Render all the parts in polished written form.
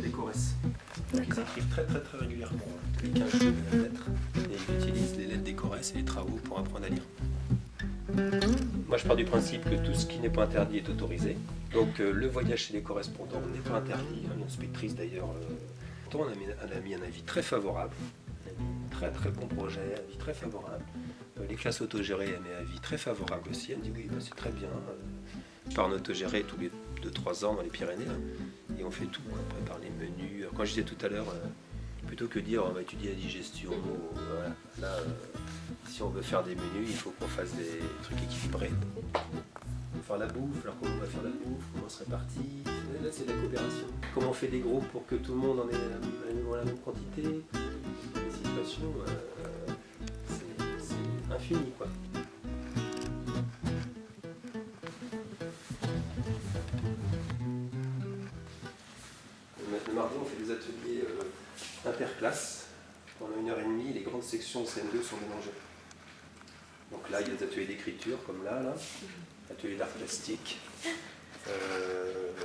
lettres des Corrèze. Donc ils écrivent très régulièrement, tous les 15 jours une lettre, et ils utilisent les lettres des Corrèze et les travaux pour apprendre à lire. Moi je pars du principe que tout ce qui n'est pas interdit est autorisé. Donc le voyage chez les correspondants n'est pas interdit. L'inspectrice d'ailleurs, elle a mis un avis très favorable, très bon projet, un avis très favorable. Les classes autogérées, elle met un avis très favorable aussi. Elle me dit oui, c'est très bien. Je pars en autogéré tous les 2-3 ans dans les Pyrénées, et on fait tout, on prépare les menus. Quand je disais tout à l'heure, plutôt que de dire on va étudier la digestion, voilà, là, si on veut faire des menus, il faut qu'on fasse des trucs équilibrés. On va faire la bouffe, alors comment on va faire la bouffe, comment on se répartit, là c'est de la coopération. Comment on fait des groupes pour que tout le monde en ait la même quantité. Les situations, c'est infini quoi. Le mardi, on fait des ateliers interclasses. Pendant 1h30, les grandes sections de CM2 sont mélangées. Donc là, il y a des ateliers d'écriture, comme là, ateliers d'art plastique.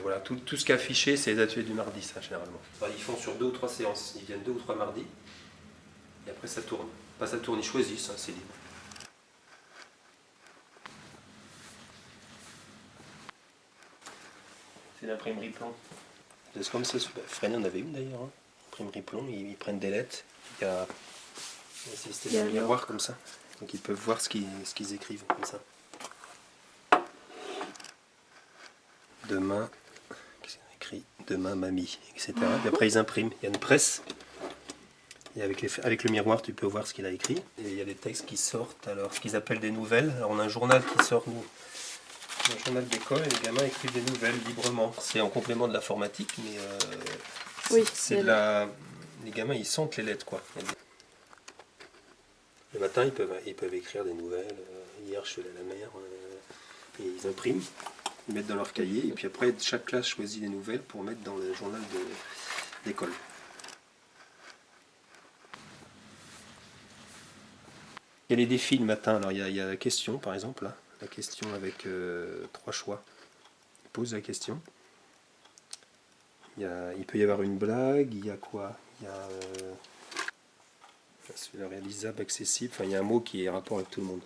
Voilà, tout ce qui est affiché, c'est les ateliers du mardi, ça, généralement. Enfin, ils font sur 2 ou 3 séances. Ils viennent 2 ou 3 mardis, et après ça tourne. Pas ça tourne, ils choisissent, c'est libre. C'est l'imprimerie plan. C'est comme ça, Freinet en avait une d'ailleurs, imprimerie plomb, ils prennent des lettres, il y a un système de miroir comme ça, donc ils peuvent voir ce qu'ils écrivent comme ça. Demain, qu'est-ce qu'on écrit? Demain, mamie, etc. Puis après ils impriment, il y a une presse, et avec le miroir tu peux voir ce qu'il a écrit, et il y a des textes qui sortent, alors ce qu'ils appellent des nouvelles. Alors on a un journal qui sort, nous. Un journal d'école, et les gamins écrivent des nouvelles librement. C'est en complément de l'informatique, mais c'est les gamins ils sentent les lettres quoi. Le matin ils peuvent écrire des nouvelles. Hier je suis allé à la mer, et ils impriment, ils mettent dans leur cahier, et puis après chaque classe choisit des nouvelles pour mettre dans le journal d'école. Il y a les défis le matin. Alors il y a la question par exemple là. La question avec 3 choix. Il pose la question. Il peut y avoir une blague. Il y a quoi? Il y a celui-là, réalisable, accessible. Enfin, il y a un mot qui est en rapport avec tout le monde.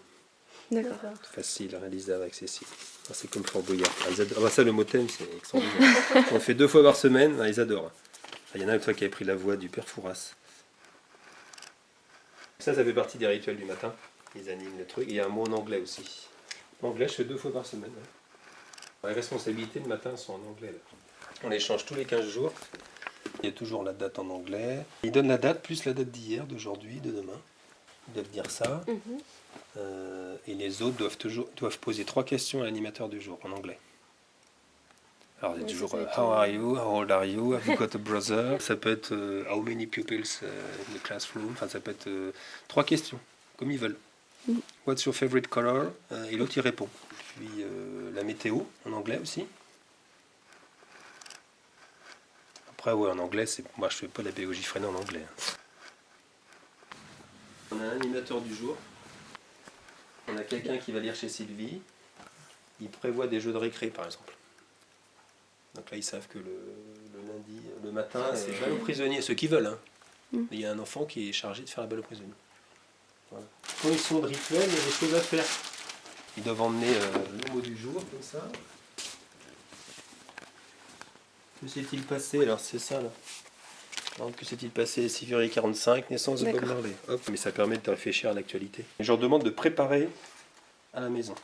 D'accord. Facile, réalisable, accessible. Ah, c'est comme Fort Boyard. Ça, le mot thème, c'est extraordinaire. On le fait 2 fois par semaine. Ils adorent. Il y en a une fois qui avait pris la voix du père Fouras. Ça fait partie des rituels du matin. Ils animent le truc. Et il y a un mot en anglais aussi. L'anglais, je fais 2 fois par semaine. Les responsabilités le matin sont en anglais. Là. On les change tous les 15 jours. Il y a toujours la date en anglais. Ils donnent la date plus la date d'hier, d'aujourd'hui, de demain. Ils doivent dire ça. Et les autres doivent poser 3 questions à l'animateur du jour en anglais. Alors il y a toujours How are you? How old are you? Have you got a brother? Ça peut être How many pupils in the classroom? Enfin, ça peut être 3 questions, comme ils veulent. What's your favorite color? Et l'autre il répond. Puis la météo en anglais aussi. Après ouais, en anglais, moi je fais pas de la pédagogie Freinet en anglais. On a un animateur du jour. On a quelqu'un qui va lire chez Sylvie. Il prévoit des jeux de récré par exemple. Donc là ils savent que le lundi, le matin, c'est balle aux prisonniers, ceux qui veulent. Il y a un enfant qui est chargé de faire la balle aux prisonniers. Voilà. Quand ils sont de rituel, il y a des choses à faire. Ils doivent emmener le mot du jour, comme ça. Que s'est-il passé? Alors c'est ça là. Alors, que s'est-il passé? 6 février 45, naissance de Bob Marley. Hop, mais ça permet de réfléchir à l'actualité. Je leur demande de préparer à la maison.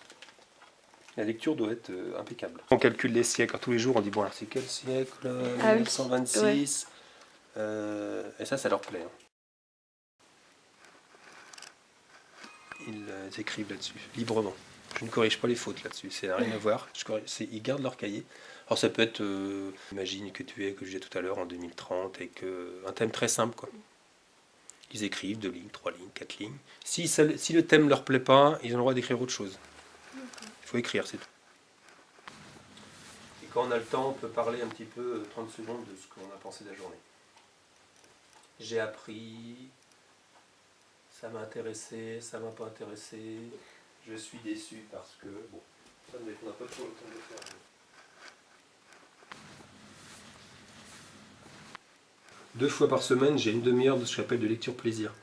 La lecture doit être impeccable. On calcule les siècles. Tous les jours, on dit bon, alors c'est quel siècle? 1926. Et ça leur plaît. Ils écrivent là-dessus, librement. Je ne corrige pas les fautes là-dessus, c'est rien à voir. Ils gardent leur cahier. Alors ça peut être, imagine que je disais tout à l'heure, en 2030, et un thème très simple, quoi. Ils écrivent 2 lignes, 3 lignes, 4 lignes. Si le thème ne leur plaît pas, ils ont le droit d'écrire autre chose. Il faut écrire, c'est tout. Et quand on a le temps, on peut parler un petit peu, 30 secondes, de ce qu'on a pensé de la journée. J'ai appris, ça m'a intéressé, ça m'a pas intéressé, je suis déçu parce que... Bon, ça on n'a pas toujours le temps de le faire. 2 fois par semaine, j'ai une demi-heure de ce que j'appelle de lecture plaisir.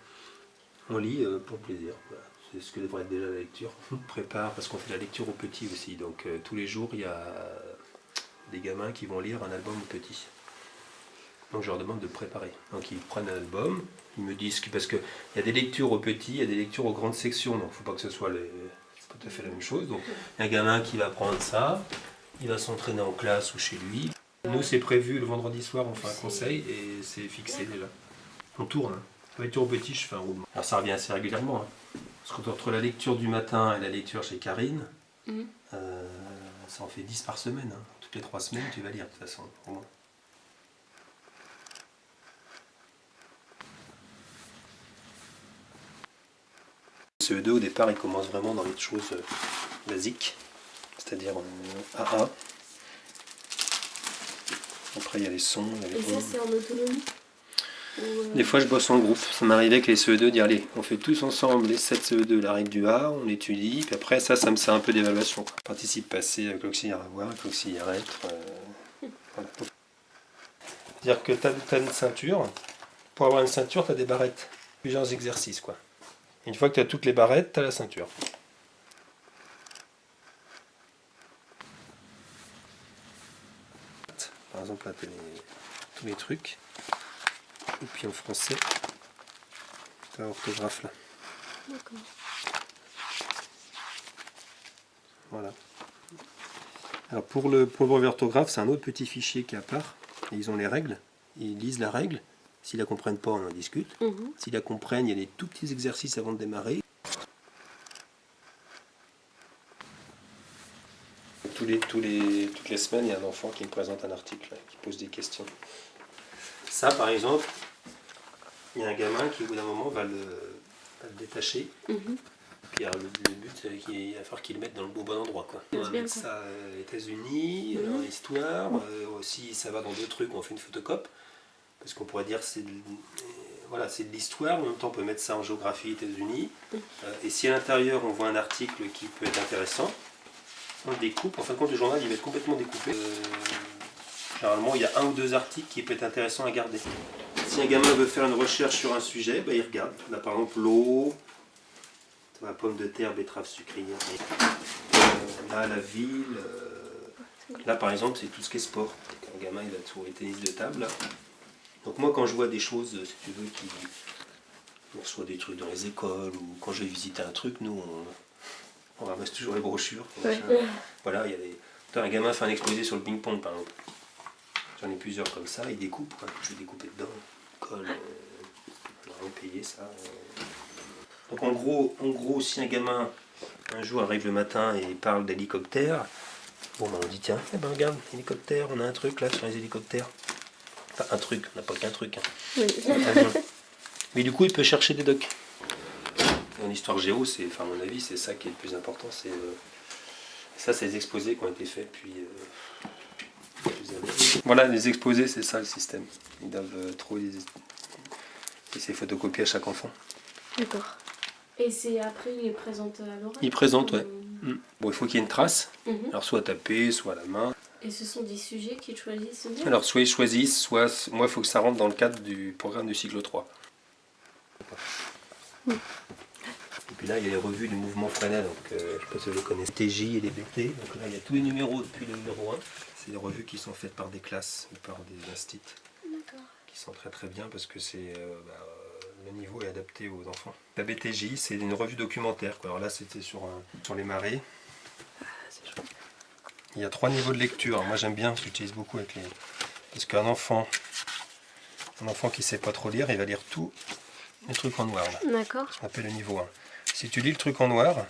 On lit pour plaisir. Voilà. C'est ce que devrait être déjà la lecture. On prépare parce qu'on fait la lecture aux petits aussi. Donc tous les jours, il y a des gamins qui vont lire un album aux petits. Donc je leur demande de préparer. Donc ils prennent un album, ils me disent que parce qu'il y a des lectures aux petits, il y a des lectures aux grandes sections. Donc il ne faut pas que ce soit c'est pas tout à fait la même chose. Donc il y a un gamin qui va prendre ça, il va s'entraîner en classe ou chez lui. Nous c'est prévu le vendredi soir, on fait un conseil et c'est fixé déjà. On tourne. La lecture aux petits, je fais un roulement. Alors ça revient assez régulièrement. Parce qu'entre la lecture du matin et la lecture chez Karine, ça en fait 10 par semaine. Toutes les 3 semaines, tu vas lire de toute façon. Au moins. Le CE2 au départ, il commence vraiment dans les choses basiques, c'est-à-dire AA. Après, il y a les sons. Et ça, c'est en autonomie? Des fois, je bosse en groupe. Ça m'arrivait avec les CE2 de dire allez, on fait tous ensemble les 7 CE2, la règle du A, on étudie, puis après, ça me sert un peu d'évaluation. Participe passé avec l'auxiliaire avoir, avec l'auxiliaire être. Voilà. C'est-à-dire que tu as une ceinture. Pour avoir une ceinture, tu as des barrettes. Plusieurs exercices, quoi. Une fois que tu as toutes les barrettes, tu as la ceinture. Par exemple, là, tu as tous les trucs. Et puis en français, tu as l'orthographe là. D'accord. Voilà. Alors pour le brevet orthographe, c'est un autre petit fichier qui est à part. Et ils ont les règles. Ils lisent la règle. S'ils la comprennent pas, on en discute. S'ils la comprennent, il y a des tout petits exercices avant de démarrer. Toutes les semaines, il y a un enfant qui me présente un article, qui pose des questions. Ça, par exemple, il y a un gamin qui, au bout d'un moment, va le détacher. Puis le but, c'est qu'il va falloir qu'il le mette dans le bon endroit. Quoi. On va mettre ça aux États-Unis, dans l'histoire. Aussi, ça va dans deux trucs, on fait une photocope. Parce qu'on pourrait dire que c'est de l'histoire, mais en même temps, on peut mettre ça en géographie États-Unis. Et si à l'intérieur, on voit un article qui peut être intéressant, on le découpe. En fin de compte, le journal, il va être complètement découpé. Généralement, il y a 1 ou 2 articles qui peuvent être intéressants à garder. Si un gamin veut faire une recherche sur un sujet, il regarde. Là, par exemple, l'eau, la pomme de terre, betterave sucrière. Là, la ville. Là, par exemple, c'est tout ce qui est sport. Un gamin, il va trouver tennis de table. Là. Donc moi, quand je vois des choses, si tu veux, on reçoit des trucs dans les écoles, ou quand je vais visiter un truc, nous, on ramasse toujours les brochures. Voilà, il y a un gamin fait un exposé sur le ping-pong, par exemple. J'en ai plusieurs comme ça, il découpe, quoi. Je vais découper dedans, colle, on va payer ça. Donc en gros, si un gamin, un jour, arrive le matin et parle d'hélicoptère, on dit tiens, regarde, hélicoptère, on a un truc là sur les hélicoptères. Enfin, un truc, on n'a pas qu'un truc. Mais du coup, il peut chercher des docs. En histoire géo, à mon avis, c'est ça qui est le plus important. C'est les exposés qui ont été faits depuis plusieurs années. Voilà, les exposés, c'est ça le système. Ils doivent trouver ces photocopies à chaque enfant. D'accord. Et c'est après, il les présente à l'oral? Il présente, ouais. Bon, il faut qu'il y ait une trace. Alors, soit tapé, soit à la main. Et ce sont des sujets qu'ils choisissent bien? Alors, soit ils choisissent, soit moi, il faut que ça rentre dans le cadre du programme du cycle 3. Et puis là, il y a les revues du mouvement Freinet, donc je ne sais pas si vous les connaissez, TJ et les BT. Donc là, il y a tous les numéros depuis le numéro 1. C'est des revues qui sont faites par des classes ou par des instituts. Qui sont très très bien parce que le niveau est adapté aux enfants. La BTJ, c'est une revue documentaire. Quoi. Alors là, c'était sur les marées. Il y a 3 niveaux de lecture. Alors moi, j'aime bien, j'utilise beaucoup avec les... Parce qu'un enfant qui ne sait pas trop lire, il va lire tous les trucs en noir. D'accord. Ce qu'on appelle le niveau 1. Si tu lis le truc en noir,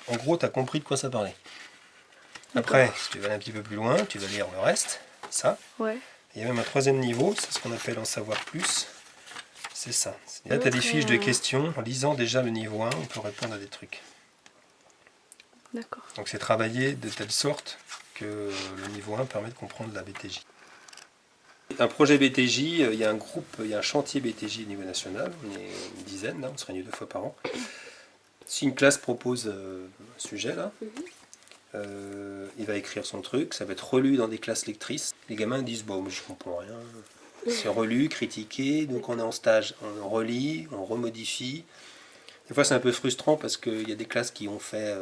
en gros, tu as compris de quoi ça parlait. Après, si tu vas aller un petit peu plus loin, tu vas lire le reste, ça. Ouais. Il y a même un 3e niveau, c'est ce qu'on appelle en savoir plus. C'est ça. Et là, tu as des fiches de questions. En lisant déjà le niveau 1, on peut répondre à des trucs. D'accord. Donc c'est travaillé de telle sorte que le niveau 1 permet de comprendre la BTJ. Un projet BTJ, il y a un groupe, il y a un chantier BTJ au niveau national, on est une dizaine, là, on se réunit 2 fois par an. Si une classe propose un sujet, là, il va écrire son truc, ça va être relu dans des classes lectrices. Les gamins disent, bon, je comprends rien, C'est relu, critiqué, donc on est en stage. On relit, on remodifie. Des fois c'est un peu frustrant parce qu'il y a des classes qui ont fait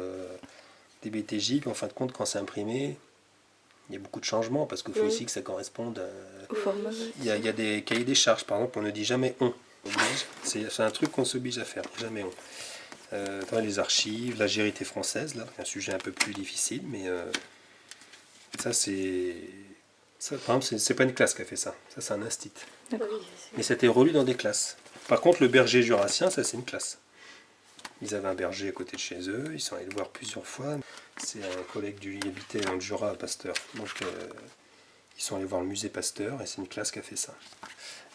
des BTJ, puis en fin de compte quand c'est imprimé, il y a beaucoup de changements parce qu'il faut aussi que ça corresponde au format. Il y a des cahiers des charges, par exemple, on ne dit jamais on. C'est un truc qu'on s'oblige à faire, jamais on. Dans les archives, l'Algérité française, là, un sujet un peu plus difficile, mais ça c'est... par exemple, c'est pas une classe qui a fait ça, ça c'est un institut. Mais c'était relu dans des classes. Par contre, le berger jurassien, ça c'est une classe. Ils avaient un berger à côté de chez eux, ils sont allés le voir plusieurs fois. C'est un collègue qui habitait dans le Jura à Pasteur. Donc ils sont allés voir le musée Pasteur et c'est une classe qui a fait ça.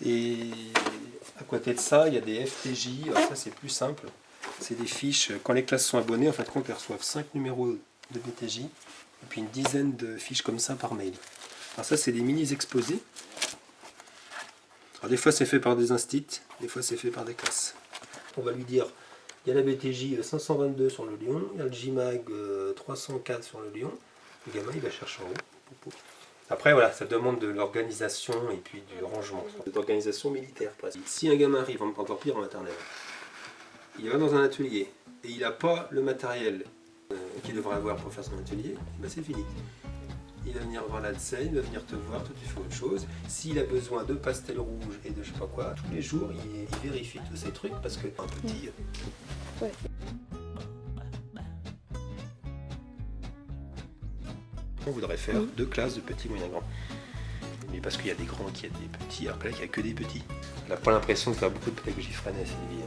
Et à côté de ça, il y a des FTJ, alors ça c'est plus simple. C'est des fiches, quand les classes sont abonnées, en fin de compte, elles reçoivent 5 numéros de BTJ et puis une dizaine de fiches comme ça par mail. Alors ça c'est des mini-exposés. Alors des fois c'est fait par des instituts, des fois c'est fait par des classes. On va lui dire, il y a la BTJ 522 sur le lion, il y a le JMAG 304 sur le lion. Le gamin il va chercher en haut. Après voilà, ça demande de l'organisation et puis du rangement. De l'organisation militaire. Si un gamin arrive, encore pire en maternelle, il va dans un atelier et il n'a pas le matériel qu'il devrait avoir pour faire son atelier, ben c'est fini. Il va venir voir l'ADSEI, il va venir te voir, toi tu fais autre chose. S'il a besoin de pastel rouge et de je sais pas quoi, tous les jours il vérifie tous ces trucs parce que un petit... Ouais. On voudrait faire 2 classes de petits, moyens, grands. Mais parce qu'il y a des grands qui a des petits, après là il n'y a que des petits. On n'a pas l'impression de faire beaucoup de pédagogie freinée, Sylvie.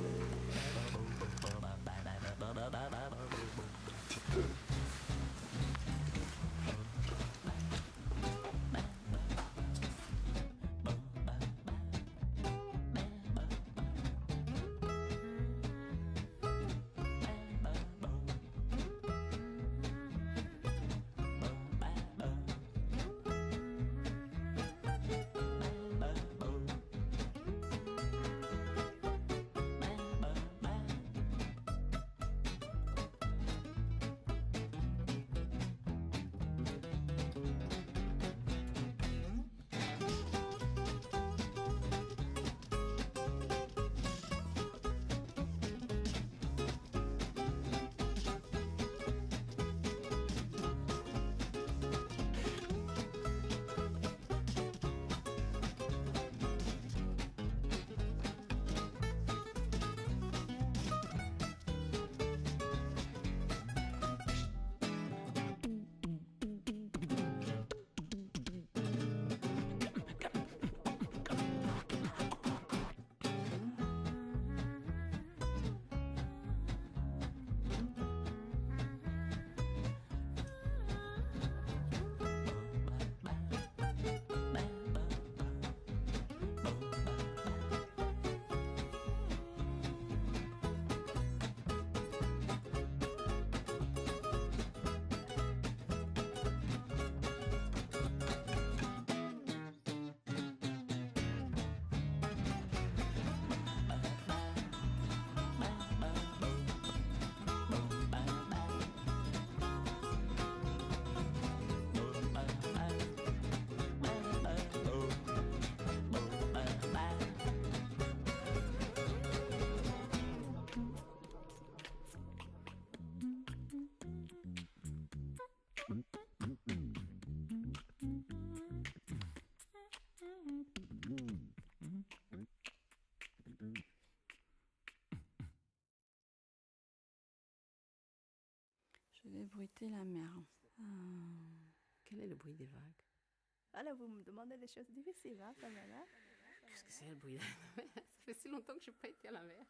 Je vais bruiter la mer. Quel est le bruit des vagues? Ah là, vous me demandez des choses difficiles, hein, Pamela. Qu'est-ce que c'est le bruit de la mer? Ça fait si longtemps que je n'ai pas été à la mer.